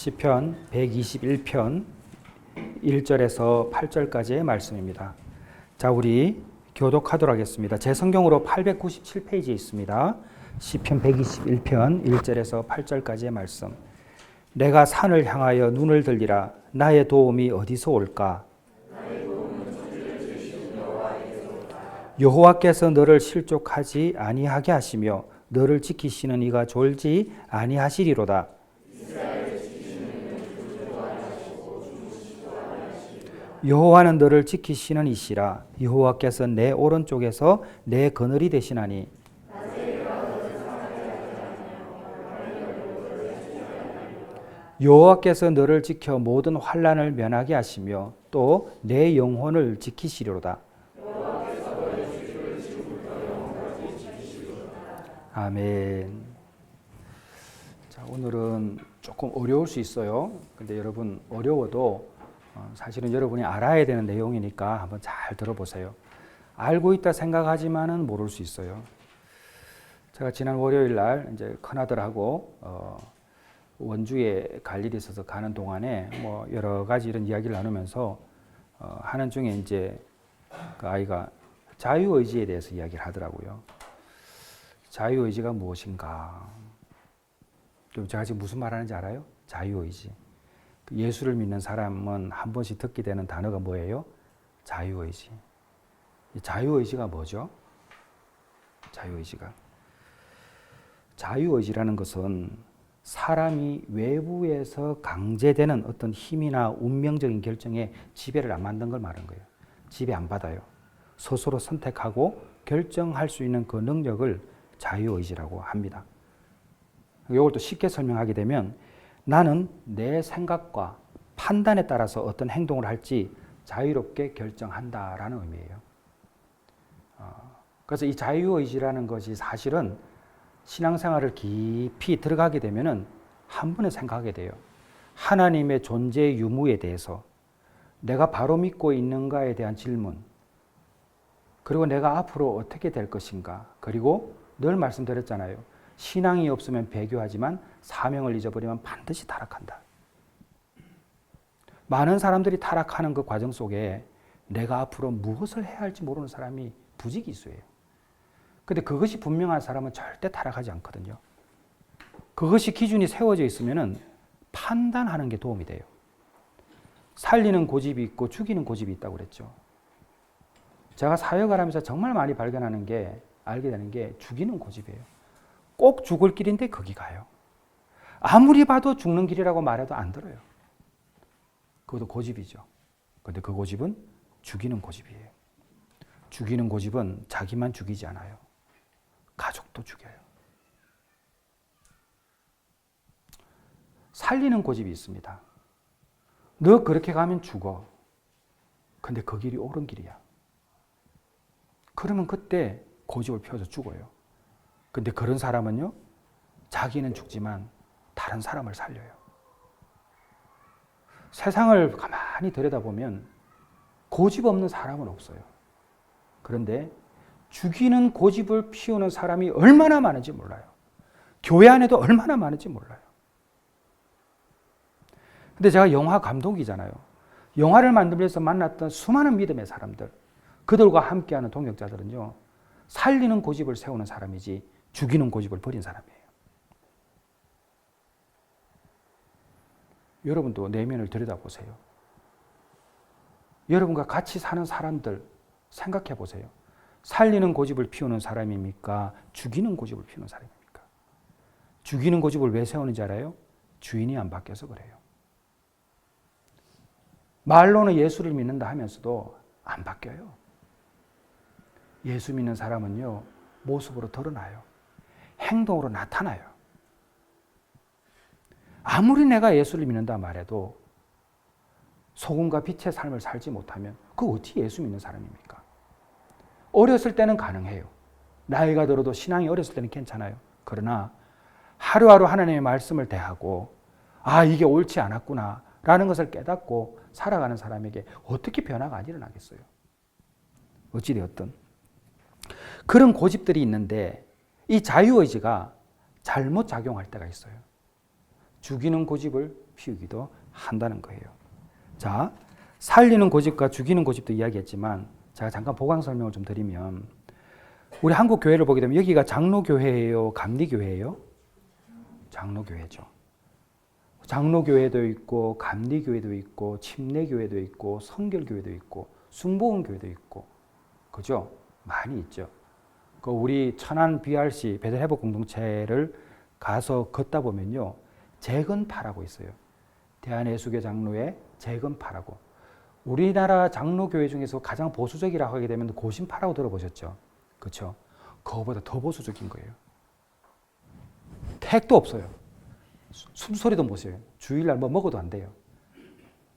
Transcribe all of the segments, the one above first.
시편 121편 1절에서 8절까지의 말씀입니다. 자, 우리 교독하도록 하겠습니다. 제 성경으로 897페이지에 있습니다. 시편 121편 1절에서 8절까지의 말씀. 내가 산을 향하여 눈을 들리라. 나의 도움이 어디서 올까? 여호와께서 너를 실족하지 아니하게 하시며 너를 지키시는 이가 졸지 아니하시리로다. 여호와는 너를 지키시는 이시라. 여호와께서 내 오른쪽에서 내 그늘이 되시나니 여호와께서 너를 지켜 모든 환난을 면하게 하시며 또 내 영혼을 지키시리로다. 아멘. 자, 오늘은 조금 어려울 수 있어요. 근데 여러분 어려워도 사실은 여러분이 알아야 되는 내용이니까 한번 잘 들어보세요. 알고 있다 생각하지만은 모를 수 있어요. 제가 지난 월요일 날 이제 큰아들하고 원주에 갈 일이 있어서 가는 동안에 뭐 여러 가지 이런 이야기를 나누면서 하는 중에 이제 그 아이가 자유의지에 대해서 이야기를 하더라고요. 자유의지가 무엇인가? 제가 지금 무슨 말 하는지 알아요? 자유의지. 예수를 믿는 사람은 한 번씩 듣게 되는 단어가 뭐예요? 자유의지. 이 자유의지가 뭐죠? 자유의지라는 것은 사람이 외부에서 강제되는 어떤 힘이나 운명적인 결정에 지배를 안 받는 걸 말하는 거예요. 지배 안 받아요. 스스로 선택하고 결정할 수 있는 그 능력을 자유의지라고 합니다. 이걸 또 쉽게 설명하게 되면 나는 내 생각과 판단에 따라서 어떤 행동을 할지 자유롭게 결정한다라는 의미예요. 그래서 이 자유의지라는 것이 사실은 신앙생활을 깊이 들어가게 되면은 한 번에 생각하게 돼요. 하나님의 존재 유무에 대해서 내가 바로 믿고 있는가에 대한 질문, 그리고 내가 앞으로 어떻게 될 것인가, 그리고 늘 말씀드렸잖아요. 신앙이 없으면 배교하지만 사명을 잊어버리면 반드시 타락한다. 많은 사람들이 타락하는 그 과정 속에 내가 앞으로 무엇을 해야 할지 모르는 사람이 부지기수예요. 근데 그것이 분명한 사람은 절대 타락하지 않거든요. 그것이 기준이 세워져 있으면 판단하는 게 도움이 돼요. 살리는 고집이 있고 죽이는 고집이 있다고 그랬죠. 제가 사역을 하면서 정말 많이 발견하는 게, 알게 되는 게 죽이는 고집이에요. 꼭 죽을 길인데 거기 가요. 아무리 봐도 죽는 길이라고 말해도 안 들어요. 그것도 고집이죠. 그런데 그 고집은 죽이는 고집이에요. 죽이는 고집은 자기만 죽이지 않아요. 가족도 죽여요. 살리는 고집이 있습니다. 너 그렇게 가면 죽어. 근데 그 길이 옳은 길이야. 그러면 그때 고집을 펴서 죽어요. 근데 그런 사람은요, 자기는 죽지만 다른 사람을 살려요. 세상을 가만히 들여다보면 고집 없는 사람은 없어요. 그런데 죽이는 고집을 피우는 사람이 얼마나 많은지 몰라요. 교회 안에도 얼마나 많은지 몰라요. 근데 제가 영화 감독이잖아요. 영화를 만들면서 만났던 수많은 믿음의 사람들, 그들과 함께하는 동역자들은요, 살리는 고집을 세우는 사람이지 죽이는 고집을 버린 사람이에요. 여러분도 내면을 들여다보세요. 여러분과 같이 사는 사람들 생각해 보세요. 살리는 고집을 피우는 사람입니까? 죽이는 고집을 피우는 사람입니까? 죽이는 고집을 왜 세우는지 알아요? 주인이 안 바뀌어서 그래요. 말로는 예수를 믿는다 하면서도 안 바뀌어요. 예수 믿는 사람은요, 모습으로 드러나요. 행동으로 나타나요. 아무리 내가 예수를 믿는다 말해도 소금과 빛의 삶을 살지 못하면 그 어떻게 예수 믿는 사람입니까? 어렸을 때는 가능해요. 나이가 들어도 신앙이 어렸을 때는 괜찮아요. 그러나 하루하루 하나님의 말씀을 대하고 이게 옳지 않았구나 라는 것을 깨닫고 살아가는 사람에게 어떻게 변화가 안 일어나겠어요? 어찌되었든 그런 고집들이 있는데 이 자유의지가 잘못 작용할 때가 있어요. 죽이는 고집을 피우기도 한다는 거예요. 자, 살리는 고집과 죽이는 고집도 이야기했지만 제가 잠깐 보강 설명을 좀 드리면 우리 한국 교회를 보게 되면 여기가 장로교회예요? 감리교회예요? 장로교회죠. 장로교회도 있고 감리교회도 있고 침례교회도 있고 성결교회도 있고 순복음교회도 있고 그죠? 많이 있죠. 그 우리 천안 BRC 베들회복 공동체를 가서 걷다 보면요. 재건파라고 있어요. 대한예수교 장로의 재건파라고. 우리나라 장로교회 중에서 가장 보수적이라고 하게 되면 고신파라고 들어보셨죠? 그렇죠? 그거보다 더 보수적인 거예요. 택도 없어요. 숨소리도 못 쉬어요. 주일날 뭐 먹어도 안 돼요.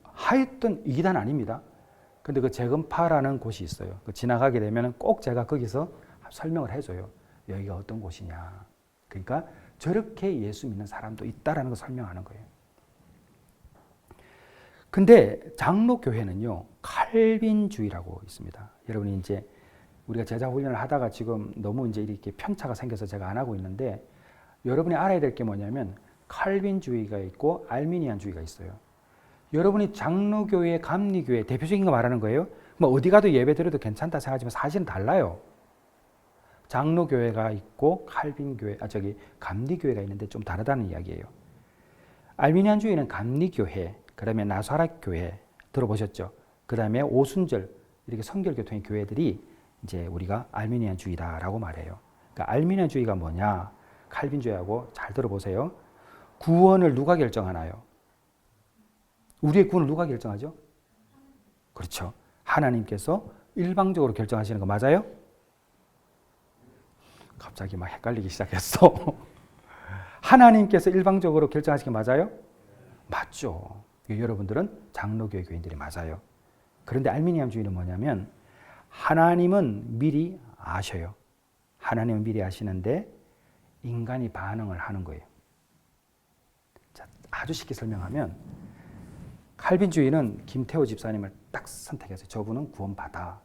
하여튼 이단 아닙니다. 근데 그 재건파라는 곳이 있어요. 지나가게 되면 꼭 제가 거기서 설명을 해줘요. 여기가 어떤 곳이냐. 그러니까 저렇게 예수 믿는 사람도 있다라는 걸 설명하는 거예요. 근데 장로교회는요, 칼빈주의라고 있습니다. 여러분이 이제 우리가 제자 훈련을 하다가 지금 너무 이제 이렇게 편차가 생겨서 제가 안 하고 있는데 여러분이 알아야 될 게 뭐냐면 칼빈주의가 있고 알미니안주의가 있어요. 여러분이 장로교회, 감리교회 대표적인 거 말하는 거예요. 뭐 어디 가도 예배 드려도 괜찮다 생각하지만 사실은 달라요. 장로교회가 있고 감리교회가 있는데 좀 다르다는 이야기예요. 알미니안주의는 감리교회, 그다음에 나사렛교회 들어보셨죠? 그다음에 오순절 이렇게 성결교통의 교회들이 이제 우리가 알미니안주의다라고 말해요. 그러니까 알미니안주의가 뭐냐? 칼빈주의하고 잘 들어보세요. 구원을 누가 결정하나요? 우리의 구원을 누가 결정하죠? 그렇죠. 하나님께서 일방적으로 결정하시는 거 맞아요? 갑자기 막 헷갈리기 시작했어. 하나님께서 일방적으로 결정하시는 게 맞아요? 맞죠. 여러분들은 장로교회 교인들이 맞아요. 그런데 알미니안주의는 뭐냐면 하나님은 미리 아셔요. 하나님은 미리 아시는데 인간이 반응을 하는 거예요. 자, 아주 쉽게 설명하면 칼빈주의는 김태호 집사님을 딱 선택했어요. 저분은 구원받아.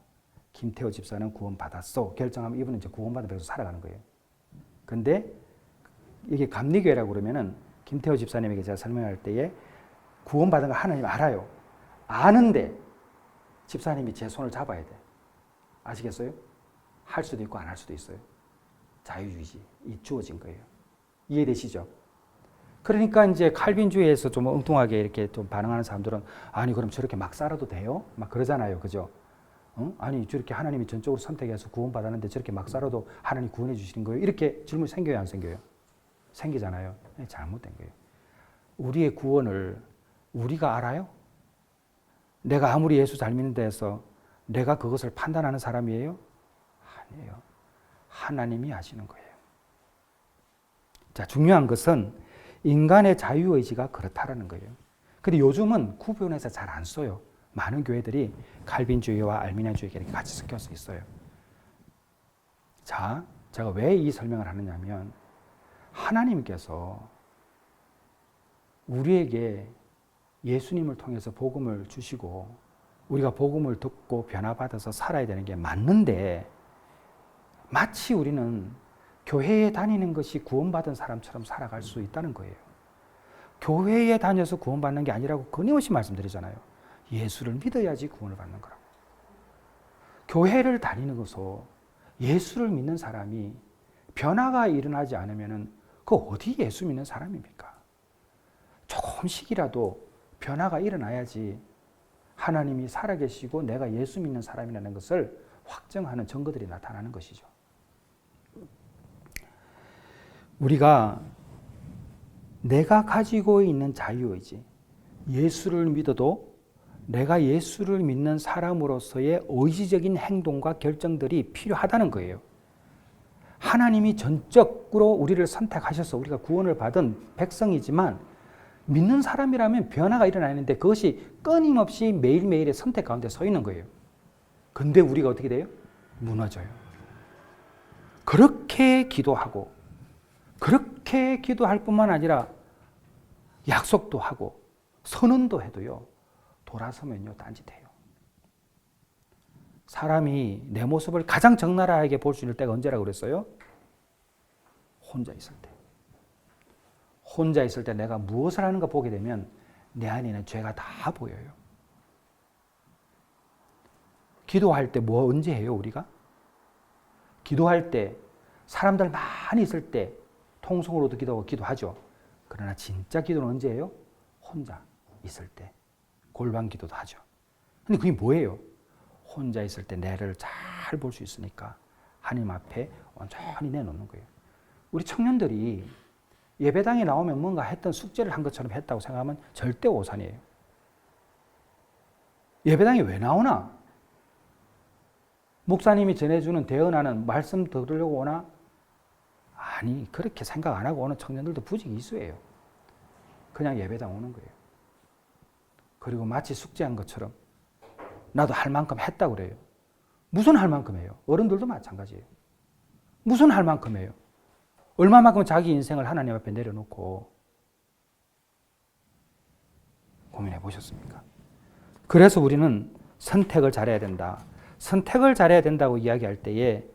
김태호 집사는 구원받았어. 결정하면 이분은 이제 구원받은 배로 살아가는 거예요. 근데 이게 감리교회라고 그러면은 김태호 집사님에게 제가 설명할 때에 구원받은 걸 하나님 알아요. 아는데 집사님이 제 손을 잡아야 돼. 아시겠어요? 할 수도 있고 안 할 수도 있어요. 자유주의, 이 주어진 거예요. 이해되시죠? 그러니까 이제 칼빈주의에서 좀 엉뚱하게 이렇게 좀 반응하는 사람들은 아니 그럼 저렇게 막 살아도 돼요? 막 그러잖아요. 그죠? 아니 저렇게 하나님이 전적으로 선택해서 구원받았는데 저렇게 막 살아도 하나님 구원해 주시는 거예요? 이렇게 질문이 생겨요? 안 생겨요? 생기잖아요. 잘못된 거예요. 우리의 구원을 우리가 알아요? 내가 아무리 예수 잘 믿는다 해서 내가 그것을 판단하는 사람이에요? 아니에요. 하나님이 하시는 거예요. 자, 중요한 것은 인간의 자유의지가 그렇다라는 거예요. 근데 요즘은 구분해서 잘 안 써요. 많은 교회들이 칼빈주의와 알미니안주의가 이렇게 같이 섞여서 있어요. 자, 제가 왜 이 설명을 하느냐면 하나님께서 우리에게 예수님을 통해서 복음을 주시고 우리가 복음을 듣고 변화받아서 살아야 되는 게 맞는데 마치 우리는 교회에 다니는 것이 구원받은 사람처럼 살아갈 수 있다는 거예요. 교회에 다녀서 구원받는 게 아니라고 끊임없이 말씀드리잖아요. 예수를 믿어야지 구원을 받는 거라고. 교회를 다니는 것도 예수를 믿는 사람이 변화가 일어나지 않으면 그 어디 예수 믿는 사람입니까? 조금씩이라도 변화가 일어나야지 하나님이 살아계시고 내가 예수 믿는 사람이라는 것을 확정하는 증거들이 나타나는 것이죠. 우리가 내가 가지고 있는 자유의지, 예수를 믿어도 내가 예수를 믿는 사람으로서의 의지적인 행동과 결정들이 필요하다는 거예요. 하나님이 전적으로 우리를 선택하셔서 우리가 구원을 받은 백성이지만 믿는 사람이라면 변화가 일어나는데 그것이 끊임없이 매일매일의 선택 가운데 서 있는 거예요. 근데 우리가 어떻게 돼요? 무너져요. 그렇게 기도하고 그렇게 기도할 뿐만 아니라 약속도 하고 선언도 해도요. 돌아서면요. 딴짓해요. 사람이 내 모습을 가장 적나라하게 볼 수 있는 때가 언제라고 그랬어요? 혼자 있을 때. 혼자 있을 때 내가 무엇을 하는가 보게 되면 내 안에는 죄가 다 보여요. 기도할 때 뭐 언제 해요, 우리가? 기도할 때 사람들 많이 있을 때 통성으로도 기도하고 기도하죠. 그러나 진짜 기도는 언제 해요? 혼자 있을 때. 골방 기도도 하죠. 근데 그게 뭐예요? 혼자 있을 때 내를 잘 볼 수 있으니까 하나님 앞에 온전히 내놓는 거예요. 우리 청년들이 예배당에 나오면 뭔가 했던 숙제를 한 것처럼 했다고 생각하면 절대 오산이에요. 예배당에 왜 나오나? 목사님이 전해주는 대언하는 말씀 들으려고 오나? 아니, 그렇게 생각 안 하고 오는 청년들도 부지기 이수예요. 그냥 예배당 오는 거예요. 그리고 마치 숙제한 것처럼 나도 할 만큼 했다고 그래요. 무슨 할 만큼 해요? 어른들도 마찬가지예요. 무슨 할 만큼 해요? 얼마만큼 자기 인생을 하나님 앞에 내려놓고 고민해 보셨습니까? 그래서 우리는 선택을 잘해야 된다. 선택을 잘해야 된다고 이야기할 때에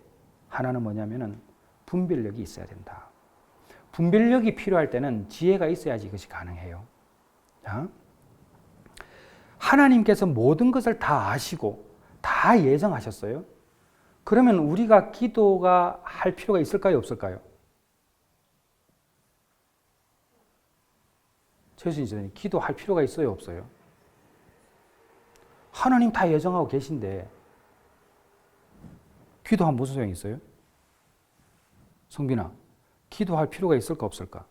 하나는 뭐냐면은 분별력이 있어야 된다. 분별력이 필요할 때는 지혜가 있어야지 이것이 가능해요. 자, 하나님께서 모든 것을 다 아시고 다 예정하셨어요. 그러면 우리가 기도가 할 필요가 있을까요, 없을까요? 최수진 지사님, 기도할 필요가 있어요, 없어요? 하나님 다 예정하고 계신데 기도하면 무슨 소용이 있어요? 성빈아, 기도할 필요가 있을까, 없을까?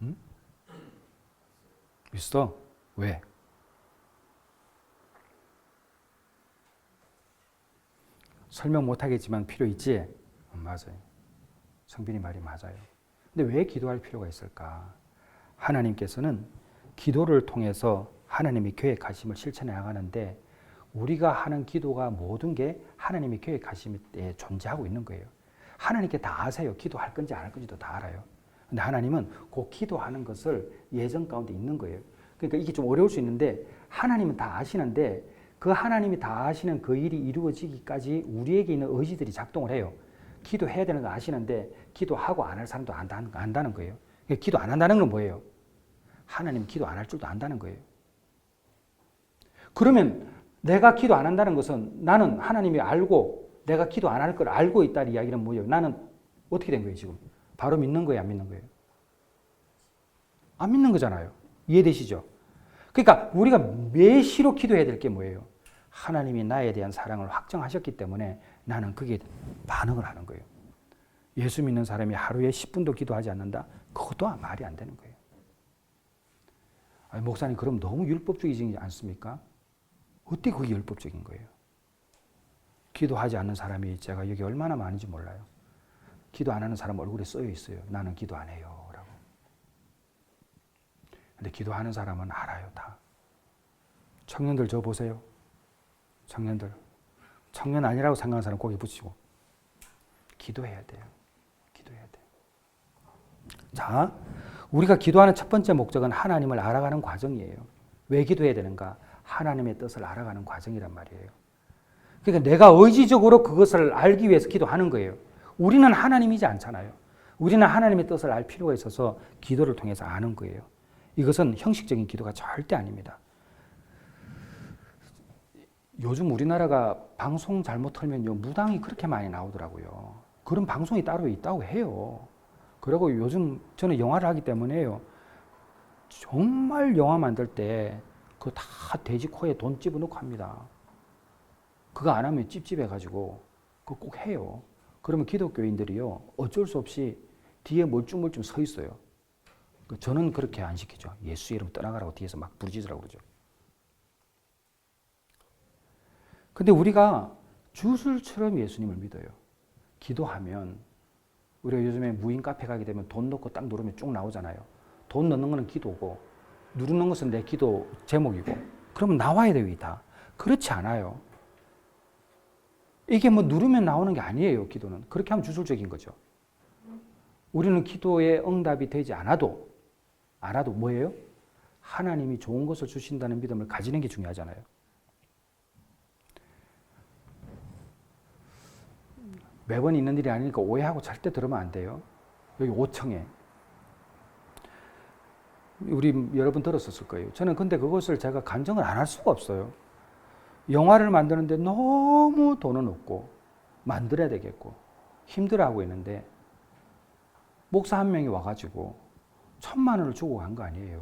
응? 있어. 왜? 설명 못하겠지만 필요 있지? 맞아요. 성빈이 말이 맞아요. 근데 왜 기도할 필요가 있을까? 하나님께서는 기도를 통해서 하나님이 계획하심을 실천해 나가는데 우리가 하는 기도가 모든 게 하나님이 계획하심에 존재하고 있는 거예요. 하나님께 다 아세요. 기도할 건지 안 할 건지도 다 알아요. 근데 하나님은 그 기도하는 것을 예정 가운데 있는 거예요. 그러니까 이게 좀 어려울 수 있는데 하나님은 다 아시는데 그 하나님이 다 아시는 그 일이 이루어지기까지 우리에게 있는 의지들이 작동을 해요. 기도해야 되는 거 아시는데 기도하고 안 할 사람도 안다는 거예요. 그러니까 기도 안 한다는 건 뭐예요? 하나님 기도 안 할 줄도 안다는 거예요. 그러면 내가 기도 안 한다는 것은 나는 하나님이 알고 내가 기도 안 할 걸 알고 있다는 이야기는 뭐예요? 나는 어떻게 된 거예요 지금? 바로 믿는 거예요, 안 믿는 거예요? 안 믿는 거잖아요. 이해되시죠? 그러니까 우리가 매시로 기도해야 될 게 뭐예요? 하나님이 나에 대한 사랑을 확정하셨기 때문에 나는 그게 반응을 하는 거예요. 예수 믿는 사람이 하루에 10분도 기도하지 않는다? 그것도 말이 안 되는 거예요. 아니, 목사님 그럼 너무 율법적이지 않습니까? 어떻게 그게 율법적인 거예요? 기도하지 않는 사람이 제가 여기 얼마나 많은지 몰라요. 기도 안 하는 사람 얼굴에 써여 있어요. 나는 기도 안 해요. 라고. 근데 기도하는 사람은 알아요, 다. 청년들 저 보세요. 청년들. 청년 아니라고 생각하는 사람 고개 붙이고. 기도해야 돼요. 기도해야 돼요. 자, 우리가 기도하는 첫 번째 목적은 하나님을 알아가는 과정이에요. 왜 기도해야 되는가? 하나님의 뜻을 알아가는 과정이란 말이에요. 그러니까 내가 의지적으로 그것을 알기 위해서 기도하는 거예요. 우리는 하나님이지 않잖아요. 우리는 하나님의 뜻을 알 필요가 있어서 기도를 통해서 아는 거예요. 이것은 형식적인 기도가 절대 아닙니다. 요즘 우리나라가 방송 잘못 틀면요, 무당이 그렇게 많이 나오더라고요. 그런 방송이 따로 있다고 해요. 그리고 요즘 저는 영화를 하기 때문에요. 정말 영화 만들 때 그거 다 돼지 코에 돈 집어넣고 합니다. 그거 안 하면 찝찝해가지고 그거 꼭 해요. 그러면 기독교인들이요, 어쩔 수 없이 뒤에 멀뚱멀뚱 서 있어요. 저는 그렇게 안 시키죠. 예수 이름 떠나가라고 뒤에서 막 부르짖으라고 그러죠. 근데 우리가 주술처럼 예수님을 믿어요. 기도하면 우리가 요즘에 무인 카페 가게 되면 돈 넣고 딱 누르면 쭉 나오잖아요. 돈 넣는 거는 기도고 누르는 것은 내 기도 제목이고 그러면 나와야 돼요, 다. 그렇지 않아요. 이게 뭐 누르면 나오는 게 아니에요, 기도는. 그렇게 하면 주술적인 거죠. 우리는 기도의 응답이 되지 않아도 뭐예요? 하나님이 좋은 것을 주신다는 믿음을 가지는 게 중요하잖아요. 매번 있는 일이 아니니까 오해하고 절대 들으면 안 돼요. 여기 5층에. 우리 여러분 들었었을 거예요. 저는 근데 그것을 제가 간증을 안 할 수가 없어요. 영화를 만드는데 너무 돈은 없고 만들어야 되겠고 힘들어하고 있는데 목사 한 명이 와가지고 1,000만 원을 주고 간 거 아니에요.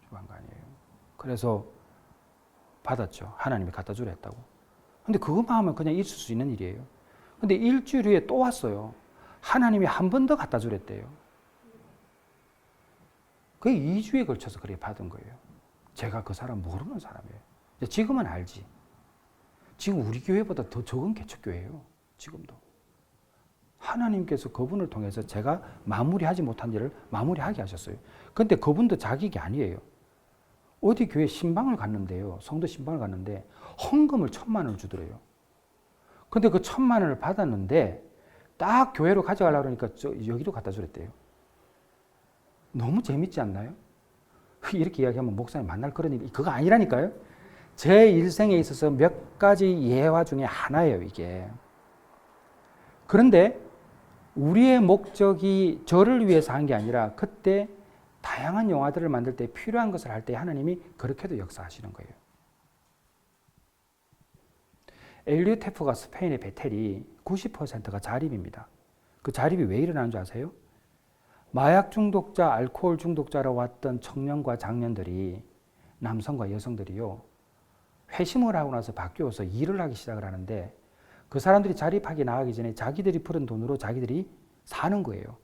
주고 간 거 아니에요. 그래서 받았죠. 하나님이 갖다 주려 했다고. 근데 그것만 하면 그냥 있을 수 있는 일이에요. 근데 일주일 후에 또 왔어요. 하나님이 한 번 더 갖다 주랬대요. 그게 2주에 걸쳐서 그렇게 받은 거예요. 제가 그 사람 모르는 사람이에요. 지금은 알지. 지금 우리 교회보다 더 적은 개척교회예요. 지금도. 하나님께서 그분을 통해서 제가 마무리하지 못한 일을 마무리하게 하셨어요. 근데 그분도 자격이 아니에요. 어디 교회 신방을 갔는데요. 성도 신방을 갔는데 헌금을 1,000만 원을 주더래요. 근데 그 1,000만 원을 받았는데 딱 교회로 가져가려고 그러니까 여기로 갖다 주랬대요. 너무 재밌지 않나요? 이렇게 이야기하면 목사님 만날 그런 일이 그거 아니라니까요. 제 일생에 있어서 몇 가지 예화 중에 하나예요, 이게. 그런데 우리의 목적이 저를 위해서 한 게 아니라 그때 다양한 영화들을 만들 때 필요한 것을 할 때 하나님이 그렇게도 역사하시는 거예요. 엘리엇 테프가 스페인의 베텔이 90%가 자립입니다. 그 자립이 왜 일어나는 줄 아세요? 마약 중독자, 알코올 중독자로 왔던 청년과 장년들이 남성과 여성들이요. 회심을 하고 나서 바뀌어서 일을 하기 시작을 하는데 그 사람들이 자립하기 나가기 전에 자기들이 풀은 돈으로 자기들이 사는 거예요.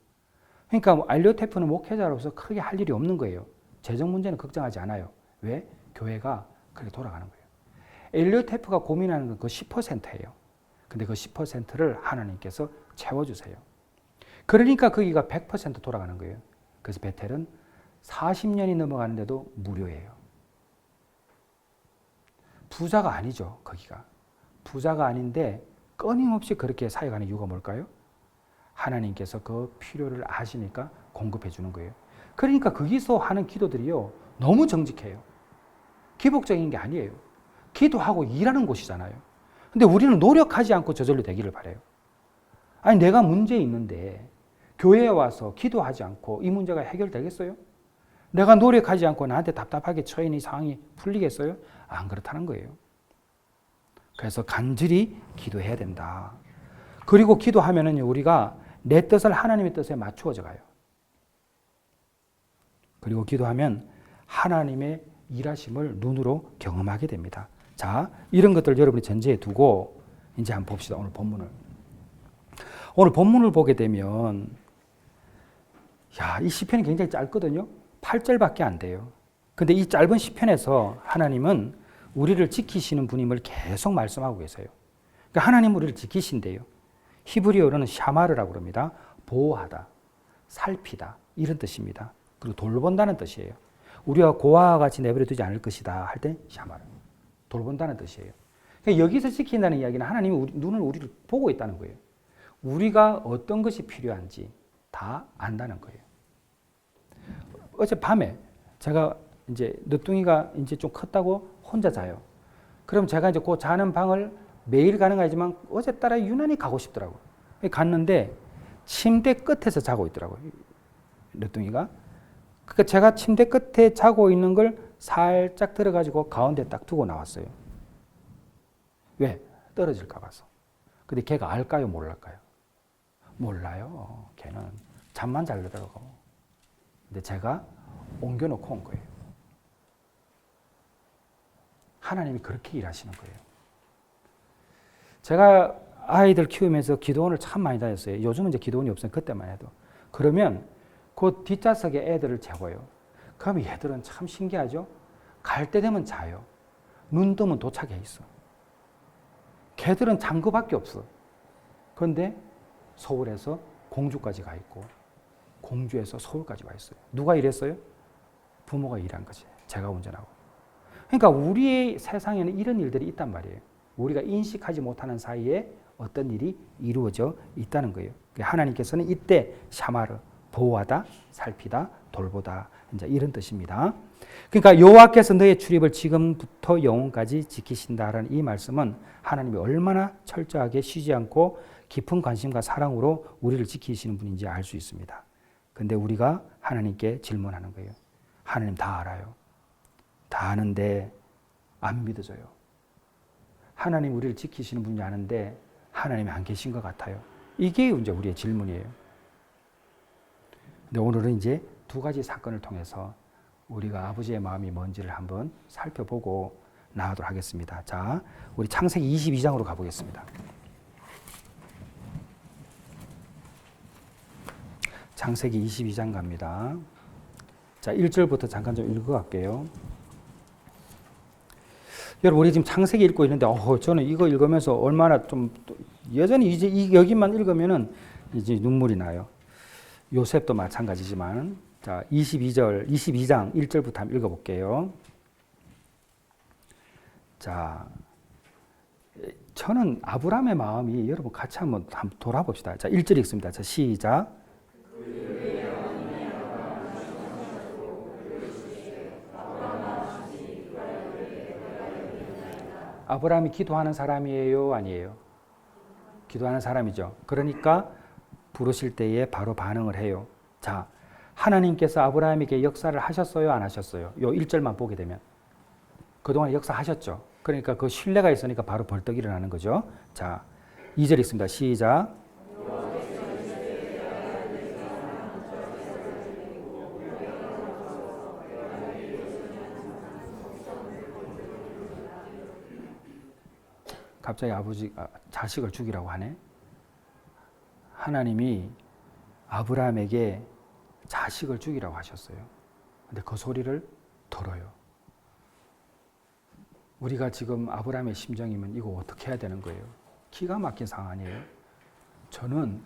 그러니까 엘리엇 테프는 목회자로서 크게 할 일이 없는 거예요. 재정 문제는 걱정하지 않아요. 왜? 교회가 그렇게 돌아가는 거예요. 엘리엇 테프가 고민하는 건 그 10%예요. 근데 그 10%를 하나님께서 채워주세요. 그러니까 거기가 100% 돌아가는 거예요. 그래서 베텔은 40년이 넘어가는데도 무료예요. 부자가 아니죠, 거기가. 부자가 아닌데 끊임없이 그렇게 사역하는 이유가 뭘까요? 하나님께서 그 필요를 아시니까 공급해 주는 거예요. 그러니까 거기서 하는 기도들이요, 너무 정직해요. 기복적인 게 아니에요. 기도하고 일하는 곳이잖아요. 근데 우리는 노력하지 않고 저절로 되기를 바라요. 아니, 내가 문제 있는데 교회에 와서 기도하지 않고 이 문제가 해결되겠어요? 내가 노력하지 않고 나한테 답답하게 처인 이 상황이 풀리겠어요? 안 그렇다는 거예요. 그래서 간절히 기도해야 된다. 그리고 기도하면은 우리가 내 뜻을 하나님의 뜻에 맞추어져 가요. 그리고 기도하면 하나님의 일하심을 눈으로 경험하게 됩니다. 자, 이런 것들 여러분이 전제에 두고 이제 한번 봅시다. 오늘 본문을 보게 되면 이 시편이 굉장히 짧거든요. 8절밖에 안 돼요. 근데 이 짧은 시편에서 하나님은 우리를 지키시는 분임을 계속 말씀하고 계세요. 그러니까 하나님 우리를 지키신대요. 히브리어로는 샤마르라고 그럽니다. 보호하다, 살피다 이런 뜻입니다. 그리고 돌본다는 뜻이에요. 우리가 고아와 같이 내버려 두지 않을 것이다 할 때 샤마르, 돌본다는 뜻이에요. 그러니까 여기서 지킨다는 이야기는 하나님이 눈을 우리를 보고 있다는 거예요. 우리가 어떤 것이 필요한지 다 안다는 거예요. 어젯밤에 제가 이제 늦둥이가 이제 좀 컸다고 혼자 자요. 그럼 제가 이제 그 자는 방을 매일 가능하지만 어제 따라 유난히 가고 싶더라고요. 갔는데 침대 끝에서 자고 있더라고요. 늦둥이가. 그러니까 제가 침대 끝에 자고 있는 걸 살짝 들어가지고 가운데 딱 두고 나왔어요. 왜? 떨어질까 봐서. 근데 걔가 알까요? 몰랄까요? 몰라요. 걔는 잠만 자려고. 근데 제가 옮겨놓고 온 거예요. 하나님이 그렇게 일하시는 거예요. 제가 아이들 키우면서 기도원을 참 많이 다녔어요. 요즘은 이제 기도원이 없어요. 그때만 해도. 그러면 그 뒷좌석에 애들을 재워요. 그럼 얘들은 참 신기하죠? 갈 때 되면 자요. 눈 뜨면 도착해 있어. 걔들은 잔 거밖에 없어. 그런데 서울에서 공주까지 가 있고 공주에서 서울까지 와 있어요. 누가 일했어요? 부모가 일한 거지. 제가 운전하고. 그러니까 우리의 세상에는 이런 일들이 있단 말이에요. 우리가 인식하지 못하는 사이에 어떤 일이 이루어져 있다는 거예요. 하나님께서는 이때 샤마르, 보호하다, 살피다, 돌보다 이제 이런 뜻입니다. 그러니까 여호와께서 너의 출입을 지금부터 영원까지 지키신다라는 이 말씀은 하나님이 얼마나 철저하게 쉬지 않고 깊은 관심과 사랑으로 우리를 지키시는 분인지 알 수 있습니다. 근데 우리가 하나님께 질문하는 거예요. 하나님 다 알아요. 다 아는데 안 믿어져요. 하나님 우리를 지키시는 분이 아는데 하나님이 안 계신 것 같아요. 이게 이제 우리의 질문이에요. 근데 오늘은 이제 두 가지 사건을 통해서 우리가 아버지의 마음이 뭔지를 한번 살펴보고 나가도록 하겠습니다. 자, 우리 창세기 22장으로 가보겠습니다. 창세기 22장 갑니다. 자, 1절부터 잠깐 좀 읽어갈게요. 여러분, 우리 지금 창세기 읽고 있는데, 저는 이거 읽으면서 얼마나 좀, 여전히 이제 여기만 읽으면은 이제 눈물이 나요. 요셉도 마찬가지지만, 자, 22장 1절부터 한번 읽어볼게요. 자, 저는 아브라함의 마음이 여러분 같이 한번 돌아봅시다. 자, 1절 읽습니다. 자, 시작. 아브라함이 기도하는 사람이에요? 아니에요? 기도하는 사람이죠. 그러니까 부르실 때에 바로 반응을 해요. 자, 하나님께서 아브라함에게 역사를 하셨어요? 안 하셨어요? 요 1절만 보게 되면. 그동안 역사하셨죠. 그러니까 그 신뢰가 있으니까 바로 벌떡 일어나는 거죠. 자, 2절 읽습니다. 시작. 갑자기 자식을 죽이라고 하네. 하나님이 아브라함에게 자식을 죽이라고 하셨어요. 근데 그 소리를 들어요. 우리가 지금 아브라함의 심정이면 이거 어떻게 해야 되는 거예요? 기가 막힌 상황 아니에요? 저는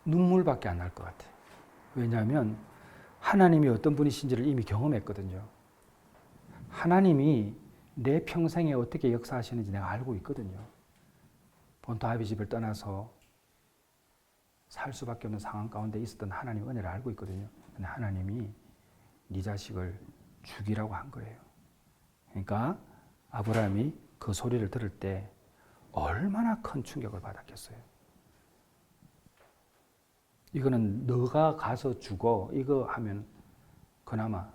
눈물밖에 안 날 것 같아요. 왜냐하면 하나님이 어떤 분이신지를 이미 경험했거든요. 하나님이 내 평생에 어떻게 역사하시는지 내가 알고 있거든요. 본토 아비 집을 떠나서 살 수밖에 없는 상황 가운데 있었던 하나님의 은혜를 알고 있거든요. 근데 하나님이 네 자식을 죽이라고 한 거예요. 그러니까 아브라함이 그 소리를 들을 때 얼마나 큰 충격을 받았겠어요. 이거는 너가 가서 죽어 이거 하면 그나마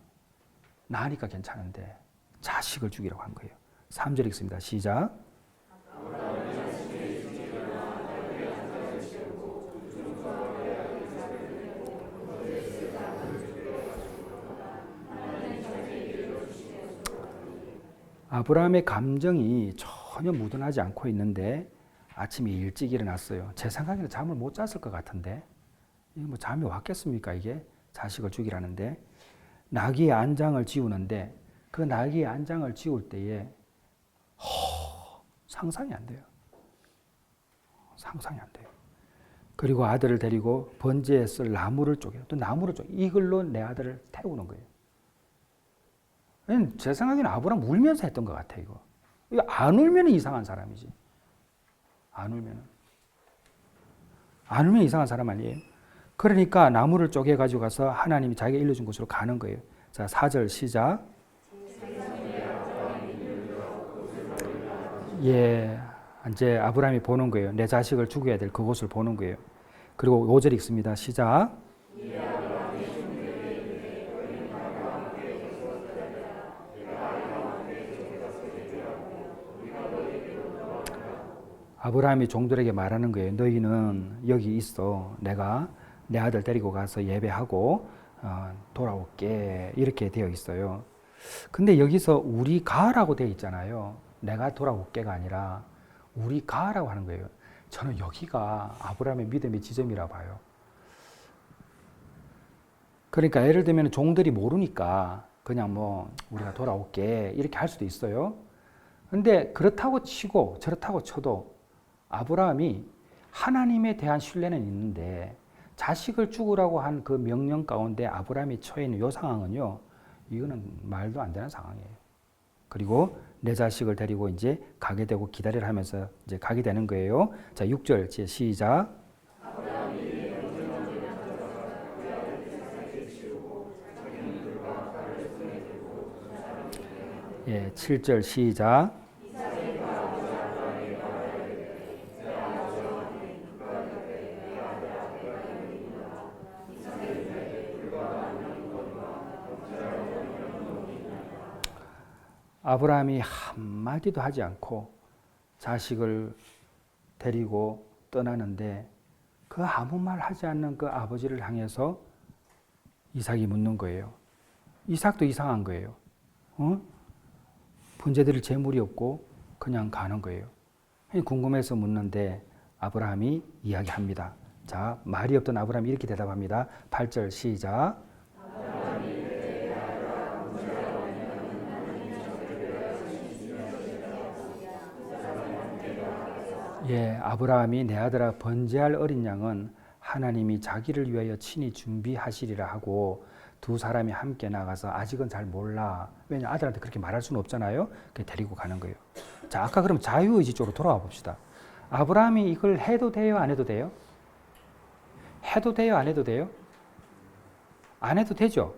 나으니까 괜찮은데 자식을 죽이라고 한 거예요. 3절 읽습니다. 시작. 아브라함의 감정이 전혀 묻어나지 않고 있는데 아침에 일찍 일어났어요. 제 생각에는 잠을 못 잤을 것 같은데 이게 뭐 잠이 왔겠습니까? 이게 자식을 죽이라는데 나귀의 안장을 지우는데 그 나귀의 안장을 지울 때에 상상이 안 돼요. 상상이 안 돼요. 그리고 아들을 데리고 번제에 쓸 나무를 쪼개요. 또 나무를 쪼개. 이걸로 내 아들을 태우는 거예요. 제 생각에는 아브라함 울면서 했던 것 같아, 이거. 이거 안 울면 이상한 사람이지. 안 울면 이상한 사람 아니에요? 그러니까 나무를 쪼개 가지고 가서 하나님이 자기가 일러준 곳으로 가는 거예요. 자, 4절 시작. 예, 이제 아브라함이 보는 거예요. 내 자식을 죽여야 될 그곳을 보는 거예요. 그리고 5절 읽습니다. 시작. 아브라함이 종들에게 말하는 거예요. 너희는 여기 있어. 내가 내 아들 데리고 가서 예배하고 돌아올게. 이렇게 되어 있어요. 근데 여기서 우리 가라고 되어 있잖아요. 내가 돌아올게가 아니라 우리 가라고 하는 거예요. 저는 여기가 아브라함의 믿음의 지점이라 봐요. 그러니까 예를 들면 종들이 모르니까 그냥 뭐 우리가 돌아올게 이렇게 할 수도 있어요. 근데 그렇다고 치고 저렇다고 쳐도 아브라함이 하나님에 대한 신뢰는 있는데 자식을 죽으라고 한 그 명령 가운데 아브라함이 처해 있는 이 상황은요, 이거는 말도 안 되는 상황이에요. 그리고 내 자식을 데리고 이제 가게 되고 기다리라 하면서 이제 가게 되는 거예요. 자, 6절 시작. 예, 7절 시작. 아브라함이 한마디도 하지 않고 자식을 데리고 떠나는데 그 아무 말 하지 않는 그 아버지를 향해서 이삭이 묻는 거예요. 이삭도 이상한 거예요. 번제드릴 재물이 없고 그냥 가는 거예요. 궁금해서 묻는데 아브라함이 이야기합니다. 자, 말이 없던 아브라함이 이렇게 대답합니다. 8절 시작. 예, 아브라함이 내 아들아 번제할 어린 양은 하나님이 자기를 위하여 친히 준비하시리라 하고 두 사람이 함께 나가서 아직은 잘 몰라. 왜냐 아들한테 그렇게 말할 수는 없잖아요. 데리고 가는 거예요. 자, 아까 그럼 자유의지 쪽으로 돌아와 봅시다. 아브라함이 이걸 해도 돼요? 안 해도 돼요? 해도 돼요? 안 해도 돼요? 안 해도 되죠.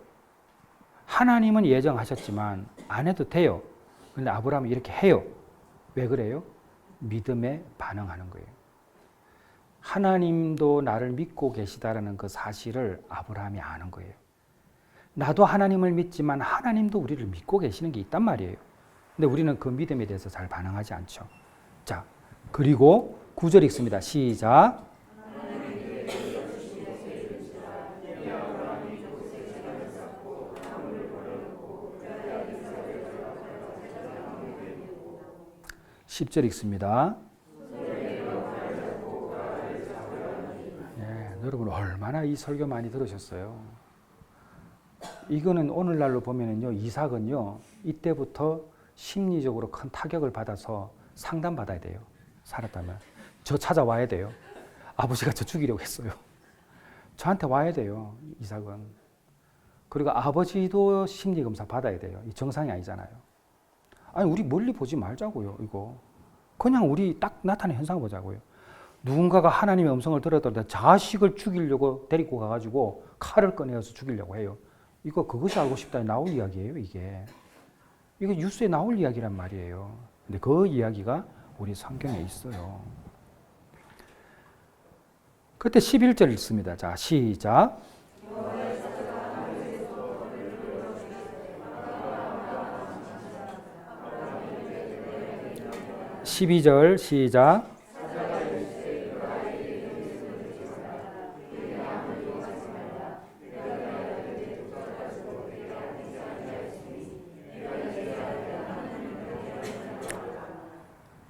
하나님은 예정하셨지만 안 해도 돼요. 그런데 아브라함이 이렇게 해요. 왜 그래요? 믿음에 반응하는 거예요. 하나님도 나를 믿고 계시다라는 그 사실을 아브라함이 아는 거예요. 나도 하나님을 믿지만 하나님도 우리를 믿고 계시는 게 있단 말이에요. 근데 우리는 그 믿음에 대해서 잘 반응하지 않죠. 자, 그리고 9절 읽습니다. 시작. (10절) 읽습니다. 네, 여러분 얼마나 이 설교 많이 들으셨어요? 이거는 오늘날로 보면은요, 이삭은요, 이때부터 심리적으로 큰 타격을 받아서 상담받아야 돼요. 살았다면. 저 찾아와야 돼요. 아버지가 저 죽이려고 했어요. 저한테 와야 돼요, 이삭은. 그리고 아버지도 심리검사 받아야 돼요. 이 정상이 아니잖아요. 아니, 우리 멀리 보지 말자고요, 이거. 그냥 우리 딱 나타나는 현상을 보자고요. 누군가가 하나님의 음성을 들었던데 자식을 죽이려고 데리고 가가지고 칼을 꺼내어서 죽이려고 해요. 이거 그것이 알고 싶다 나올 이야기예요, 이게. 이거 뉴스에 나올 이야기란 말이에요. 근데 그 이야기가 우리 성경에 있어요. 그때 11절 읽습니다. 자, 시작. 12절 시작.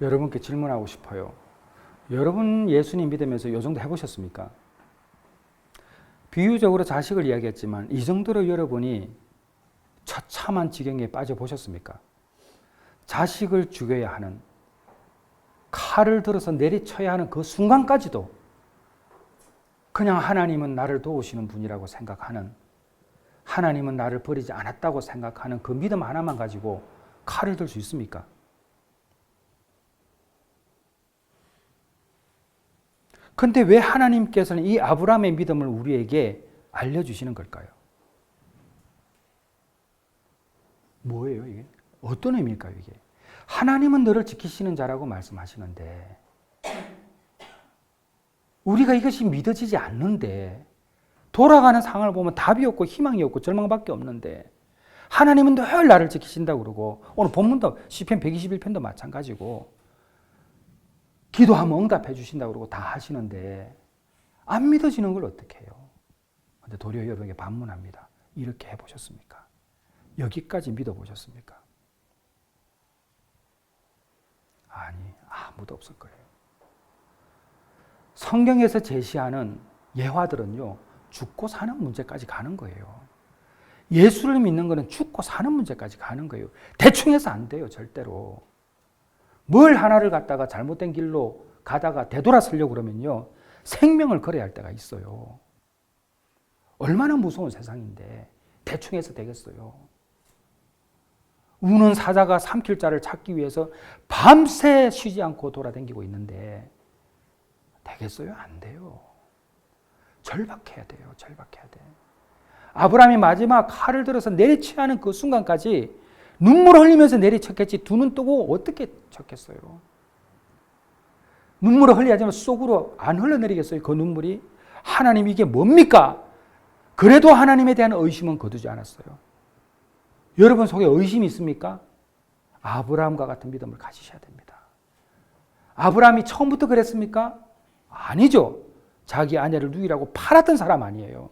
여러분께 질문하고 싶어요. 여러분 예수님 믿으면서 이 정도 해보셨습니까? 비유적으로 자식을 이야기했지만 이 정도로 여러분이 처참한 지경에 빠져보셨습니까? 자식을 죽여야 하는, 칼을 들어서 내리쳐야 하는 그 순간까지도 그냥 하나님은 나를 도우시는 분이라고 생각하는, 하나님은 나를 버리지 않았다고 생각하는 그 믿음 하나만 가지고 칼을 들 수 있습니까? 근데 왜 하나님께서는 이 아브라함의 믿음을 우리에게 알려주시는 걸까요? 뭐예요, 이게? 어떤 의미일까요, 이게? 하나님은 너를 지키시는 자라고 말씀하시는데, 우리가 이것이 믿어지지 않는데, 돌아가는 상황을 보면 답이 없고 희망이 없고 절망밖에 없는데, 하나님은 늘 나를 지키신다고 그러고, 오늘 본문도 시편 121편도 마찬가지고, 기도하면 응답해 주신다고 그러고 다 하시는데 안 믿어지는 걸 어떻게 해요? 근데 도리어 여러분에게 반문합니다. 이렇게 해보셨습니까? 여기까지 믿어보셨습니까? 아니, 아무도 없을 거예요. 성경에서 제시하는 예화들은요, 죽고 사는 문제까지 가는 거예요. 예수를 믿는 거는 죽고 사는 문제까지 가는 거예요. 대충 해서 안 돼요, 절대로. 뭘 하나를 갖다가 잘못된 길로 가다가 되돌아서려고 그러면요, 생명을 걸어야 할 때가 있어요. 얼마나 무서운 세상인데 대충 해서 되겠어요. 우는 사자가 삼킬 자를 찾기 위해서 밤새 쉬지 않고 돌아다니고 있는데 되겠어요? 안 돼요. 절박해야 돼요. 절박해야 돼. 아브라함이 마지막 칼을 들어서 내리쳐야 하는 그 순간까지 눈물 흘리면서 내리쳤겠지 두 눈 뜨고 어떻게 쳤겠어요? 눈물을 흘려야지만 속으로 안 흘러내리겠어요? 그 눈물이? 하나님 이게 뭡니까? 그래도 하나님에 대한 의심은 거두지 않았어요. 여러분 속에 의심이 있습니까? 아브라함과 같은 믿음을 가지셔야 됩니다. 아브라함이 처음부터 그랬습니까? 아니죠. 자기 아내를 누이라고 팔았던 사람 아니에요.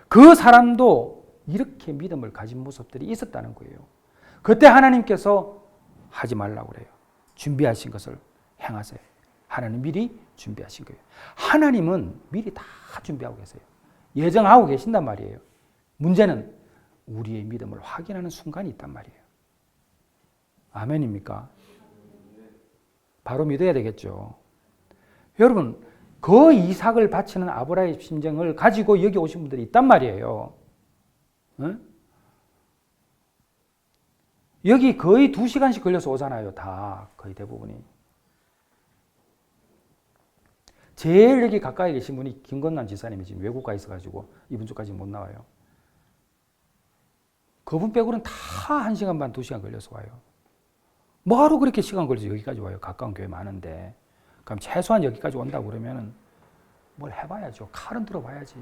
그 사람도 이렇게 믿음을 가진 모습들이 있었다는 거예요. 그때 하나님께서 하지 말라고 그래요. 준비하신 것을 행하세요. 하나님 미리 준비하신 거예요. 하나님은 미리 다 준비하고 계세요. 예정하고 계신단 말이에요. 문제는 우리의 믿음을 확인하는 순간이 있단 말이에요. 아멘입니까? 바로 믿어야 되겠죠. 여러분, 그 이삭을 바치는 아브라함의 심정을 가지고 여기 오신 분들이 있단 말이에요. 응? 여기 거의 2시간씩 걸려서 오잖아요. 다 거의 대부분이. 제일 여기 가까이 계신 분이 김건남 지사님이 지금 외국가 있어가지고 이번 주까지 못 나와요. 그분 빼고는 다 1시간 반, 2시간 걸려서 와요. 뭐하러 그렇게 시간 걸려서 여기까지 와요? 가까운 교회 많은데. 그럼 최소한 여기까지 온다고 그러면 뭘 해봐야죠. 칼은 들어봐야지.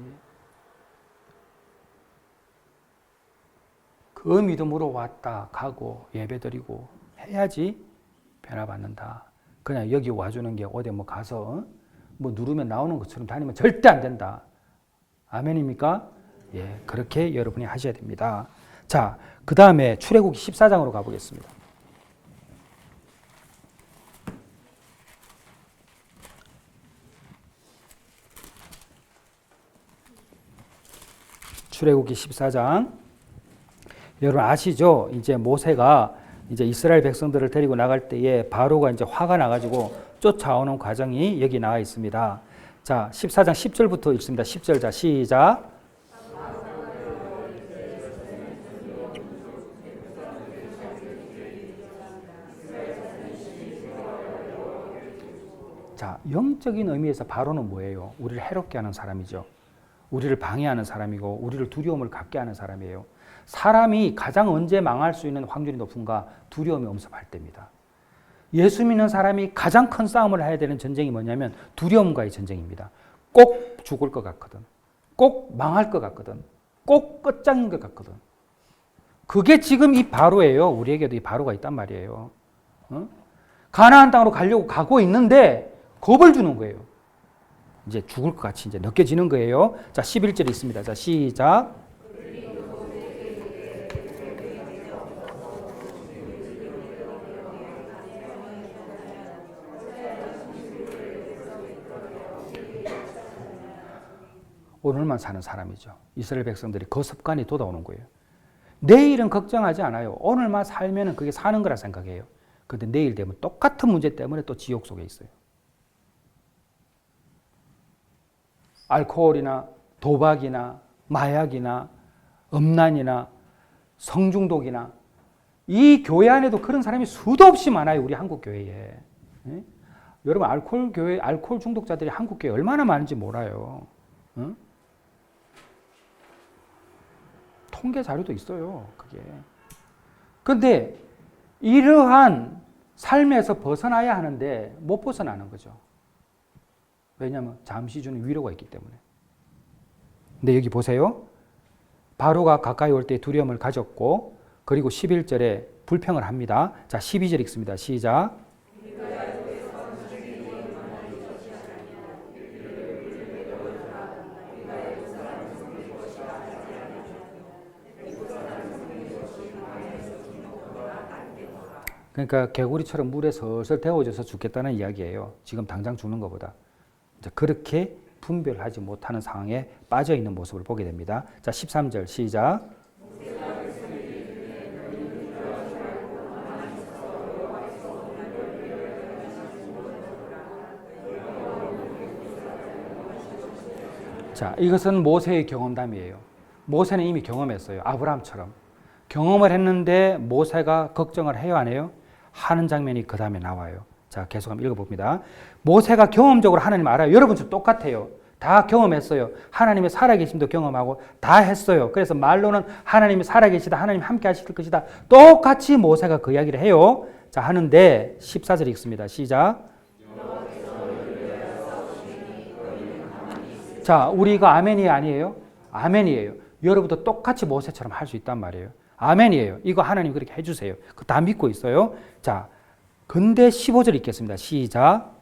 그 믿음으로 왔다 가고 예배드리고 해야지 변화받는다. 그냥 여기 와주는 게 어디 뭐 가서 뭐 누르면 나오는 것처럼 다니면 절대 안 된다. 아멘입니까? 예, 그렇게 여러분이 하셔야 됩니다. 자, 그 다음에 출애굽기 14장으로 가보겠습니다. 출애굽기 14장. 여러분 아시죠? 이제 모세가 이제 이스라엘 백성들을 데리고 나갈 때에 바로가 이제 화가 나가지고 쫓아오는 과정이 여기 나와 있습니다. 자, 14장 10절부터 읽습니다. 10절 자 시작. 자, 영적인 의미에서 바로는 뭐예요? 우리를 해롭게 하는 사람이죠. 우리를 방해하는 사람이고 우리를 두려움을 갖게 하는 사람이에요. 사람이 가장 언제 망할 수 있는 확률이 높은가? 두려움이 엄습할 때입니다. 예수 믿는 사람이 가장 큰 싸움을 해야 되는 전쟁이 뭐냐면 두려움과의 전쟁입니다. 꼭 죽을 것 같거든. 꼭 망할 것 같거든. 꼭 끝장인 것 같거든. 그게 지금 이 바로예요. 우리에게도 이 바로가 있단 말이에요. 가나안 땅으로 가려고 가고 있는데 겁을 주는 거예요. 이제 죽을 것 같이 이제 느껴지는 거예요. 자, 11절 있습니다. 자, 시작. 오늘만 사는 사람이죠. 이스라엘 백성들이 그 습관이 돋아오는 거예요. 내일은 걱정하지 않아요. 오늘만 살면 그게 사는 거라 생각해요. 그런데 내일 되면 똑같은 문제 때문에 또 지옥 속에 있어요. 알코올이나 도박이나 마약이나 음란이나 성중독이나 이 교회 안에도 그런 사람이 수도 없이 많아요. 우리 한국 교회에. 예? 여러분 알코올 중독자들이 한국 교회에 얼마나 많은지 몰라요. 응? 통계 자료도 있어요. 그게. 그런데 이러한 삶에서 벗어나야 하는데 못 벗어나는 거죠. 왜냐하면 잠시 주는 위로가 있기 때문에. 근데 여기 보세요. 바로가 가까이 올 때 두려움을 가졌고 그리고 11절에 불평을 합니다. 자, 12절 읽습니다. 시작. 그러니까 개구리처럼 물에 설설 데워져서 죽겠다는 이야기예요. 지금 당장 죽는 것보다. 그렇게 분별하지 못하는 상황에 빠져 있는 모습을 보게 됩니다. 자, 13절 시작. 자, 이것은 모세의 경험담이에요. 모세는 이미 경험했어요. 아브라함처럼. 경험을 했는데 모세가 걱정을 해요, 안 해요? 하는 장면이 그 다음에 나와요. 자, 계속 한번 읽어봅니다. 모세가 경험적으로 하나님 알아요. 여러분도 똑같아요. 다 경험했어요. 하나님의 살아계심도 경험하고 다 했어요. 그래서 말로는 하나님이 살아계시다, 하나님 함께 하실 것이다. 똑같이 모세가 그 이야기를 해요. 자, 하는데 14절 읽습니다. 시작. 자, 우리 이거 아멘이 아니에요? 아멘이에요. 여러분도 똑같이 모세처럼 할 수 있단 말이에요. 아멘이에요. 이거 하나님 그렇게 해주세요. 그거 다 믿고 있어요. 자, 근데 15절 읽겠습니다. 시작.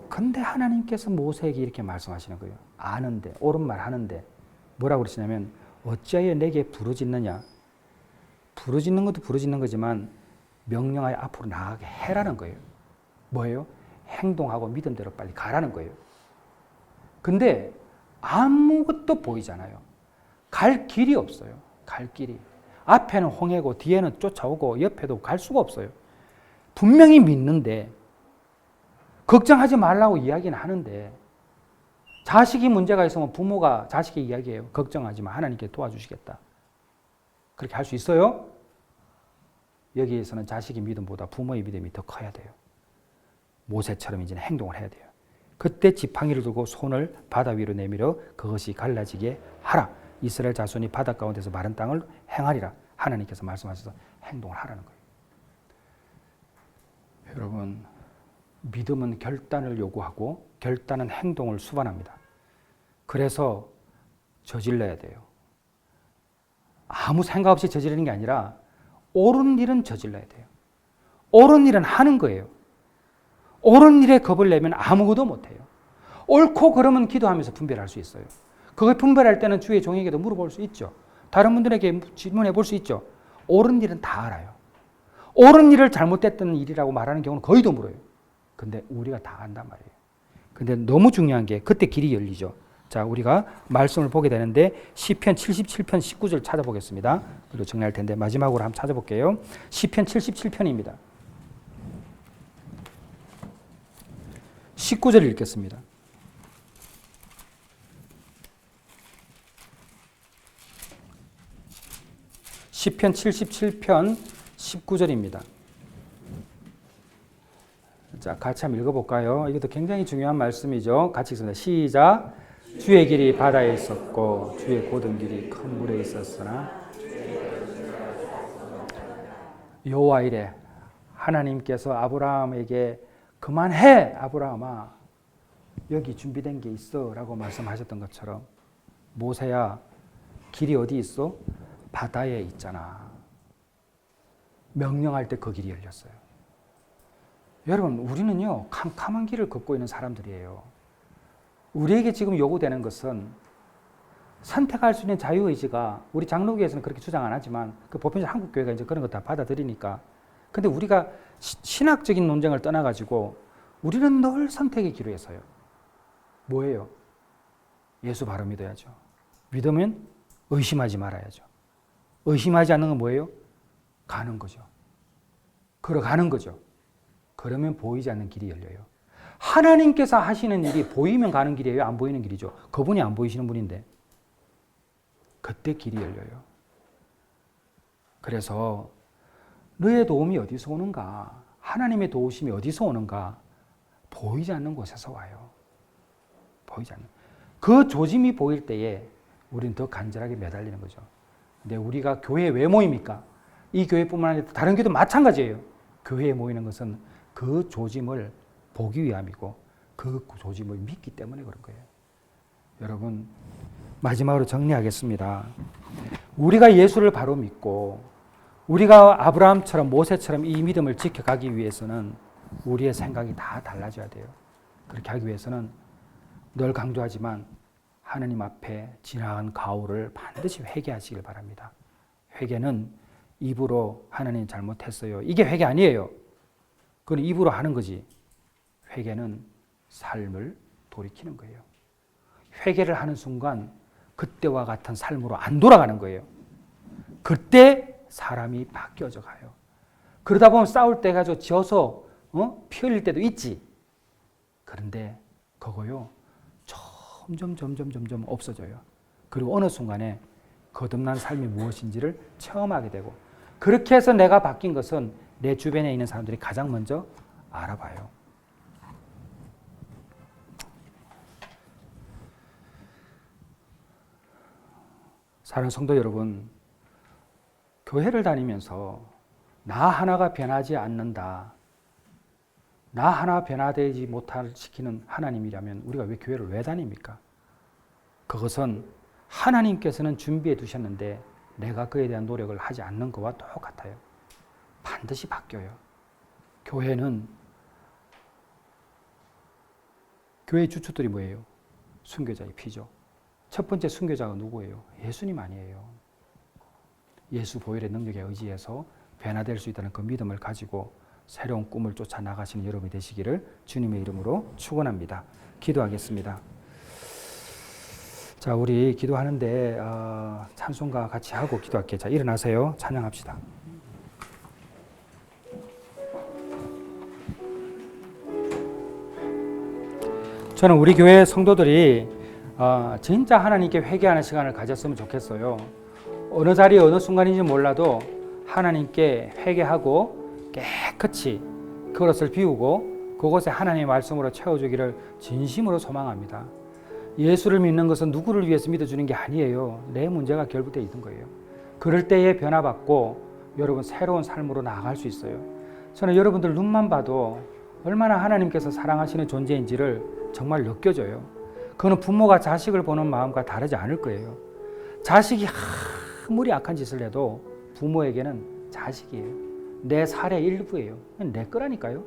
근데 하나님께서 모세에게 이렇게 말씀하시는 거예요. 아는데, 옳은 말 하는데 뭐라고 그러시냐면 어찌하여 내게 부르짖느냐. 부르짖는 것도 부르짖는 거지만 명령하여 앞으로 나아가게 해라는 거예요. 뭐예요? 행동하고 믿음대로 빨리 가라는 거예요. 근데 아무것도 보이잖아요. 갈 길이 없어요. 갈 길이. 앞에는 홍해고 뒤에는 쫓아오고 옆에도 갈 수가 없어요. 분명히 믿는데 걱정하지 말라고 이야기는 하는데 자식이 문제가 있으면 부모가 자식에게 이야기해요. 걱정하지 마. 하나님께 도와주시겠다. 그렇게 할 수 있어요? 여기에서는 자식의 믿음보다 부모의 믿음이 더 커야 돼요. 모세처럼 이제 행동을 해야 돼요. 그때 지팡이를 들고 손을 바다 위로 내밀어 그것이 갈라지게 하라. 이스라엘 자손이 바다 가운데서 마른 땅을 행하리라. 하나님께서 말씀하셔서 행동을 하라는 거예요. 여러분, 믿음은 결단을 요구하고 결단은 행동을 수반합니다. 그래서 저질러야 돼요. 아무 생각 없이 저지르는 게 아니라 옳은 일은 저질러야 돼요. 옳은 일은 하는 거예요. 옳은 일에 겁을 내면 아무것도 못해요. 옳고 그러면 기도하면서 분별할 수 있어요. 그걸 분별할 때는 주의 종에게도 물어볼 수 있죠. 다른 분들에게 질문해 볼 수 있죠. 옳은 일은 다 알아요. 옳은 일을 잘못됐던 일이라고 말하는 경우는 거의 드물어요. 근데 우리가 다 안단 말이에요. 근데 너무 중요한 게 그때 길이 열리죠. 자, 우리가 말씀을 보게 되는데 시편 77편 19절 찾아보겠습니다. 그리고 정리할 텐데 마지막으로 한번 찾아볼게요. 시편 77편입니다. 19절 읽겠습니다. 시편 77편 19절입니다. 자, 같이 한번 읽어볼까요? 이것도 굉장히 중요한 말씀이죠. 같이 읽습니다. 시작. 주의 길이 바다에 있었고 주의 고든 길이 큰 물에 있었으나 여호와 이래. 하나님께서 아브라함에게 그만해 아브라함아, 여기 준비된 게 있어 라고 말씀하셨던 것처럼 모세야, 길이 어디 있어? 바다에 있잖아. 명령할 때 그 길이 열렸어요. 여러분, 우리는요 캄캄한 길을 걷고 있는 사람들이에요. 우리에게 지금 요구되는 것은 선택할 수 있는 자유의지가, 우리 장로교에서는 그렇게 주장 안 하지만 그 보편적 한국교회가 이제 그런 거 다 받아들이니까. 근데 우리가 신학적인 논쟁을 떠나가지고 우리는 늘 선택의 기로에 서요. 뭐예요? 예수 바로 믿어야죠. 믿으면 의심하지 말아야죠. 의심하지 않는 건 뭐예요? 가는 거죠. 걸어가는 거죠. 그러면 보이지 않는 길이 열려요. 하나님께서 하시는 일이 보이면 가는 길이에요? 안 보이는 길이죠? 그분이 안 보이시는 분인데 그때 길이 열려요. 그래서 너의 도움이 어디서 오는가? 하나님의 도우심이 어디서 오는가? 보이지 않는 곳에서 와요. 보이지 않는. 그 조짐이 보일 때에 우리는 더 간절하게 매달리는 거죠. 근데 우리가 교회에 왜 모입니까? 이 교회뿐만 아니라 다른 교회도 마찬가지예요. 교회에 모이는 것은 그 조짐을 보기 위함이고 그 조짐을 믿기 때문에 그런 거예요. 여러분, 마지막으로 정리하겠습니다. 우리가 예수를 바로 믿고 우리가 아브라함처럼 모세처럼 이 믿음을 지켜가기 위해서는 우리의 생각이 다 달라져야 돼요. 그렇게 하기 위해서는 늘 강조하지만 하나님 앞에 지나간 가오를 반드시 회개하시길 바랍니다. 회개는 입으로 하나님 잘못했어요, 이게 회개 아니에요. 그건 입으로 하는 거지. 회개는 삶을 돌이키는 거예요. 회개를 하는 순간 그때와 같은 삶으로 안 돌아가는 거예요. 그때 사람이 바뀌어져 가요. 그러다 보면 싸울 때 가지고 져서 피 흘릴 때도 있지. 그런데 그거요 점점 없어져요. 그리고 어느 순간에 거듭난 삶이 무엇인지를 체험하게 되고, 그렇게 해서 내가 바뀐 것은 내 주변에 있는 사람들이 가장 먼저 알아봐요. 사랑하는 성도 여러분, 교회를 다니면서 나 하나가 변하지 않는다, 나 하나 변화되지 못할 시키는 하나님이라면 우리가 왜 교회를 왜 다닙니까? 그것은 하나님께서는 준비해 두셨는데 내가 그에 대한 노력을 하지 않는 것과 똑같아요. 반드시 바뀌어요. 교회는, 교회의 주축들이 뭐예요? 순교자의 피죠. 첫 번째 순교자가 누구예요? 예수님 아니에요. 예수 보혈의 능력에 의지해서 변화될 수 있다는 그 믿음을 가지고 새로운 꿈을 쫓아 나가시는 여러분이 되시기를 주님의 이름으로 축원합니다. 기도하겠습니다. 자, 우리 기도하는데 찬송가 같이 하고 기도할게요. 자, 일어나세요. 찬양합시다. 저는 우리 교회 성도들이 진짜 하나님께 회개하는 시간을 가졌으면 좋겠어요. 어느 자리에 어느 순간인지 몰라도 하나님께 회개하고 깨끗이 그것을 비우고 그곳에 하나님의 말씀으로 채워주기를 진심으로 소망합니다. 예수를 믿는 것은 누구를 위해서 믿어주는 게 아니에요. 내 문제가 결부되어 있는 거예요. 그럴 때에 변화받고 여러분 새로운 삶으로 나아갈 수 있어요. 저는 여러분들 눈만 봐도 얼마나 하나님께서 사랑하시는 존재인지를 정말 느껴져요. 그거는 부모가 자식을 보는 마음과 다르지 않을 거예요. 자식이 아무리 악한 짓을 해도 부모에게는 자식이에요. 내 살의 일부예요. 내 거라니까요.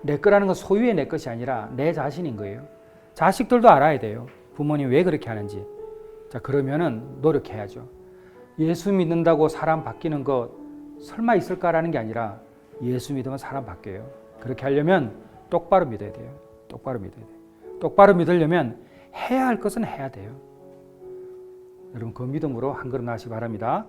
내 거라는 건 소유의 내 것이 아니라 내 자신인 거예요. 자식들도 알아야 돼요. 부모님 왜 그렇게 하는지. 자, 그러면은 노력해야죠. 예수 믿는다고 사람 바뀌는 것 설마 있을까라는 게 아니라 예수 믿으면 사람 바뀌어요. 그렇게 하려면 똑바로 믿어야 돼요. 똑바로 믿어야 돼요. 똑바로 믿으려면 해야 할 것은 해야 돼요. 여러분 그 믿음으로 한 걸음 나가시기 바랍니다.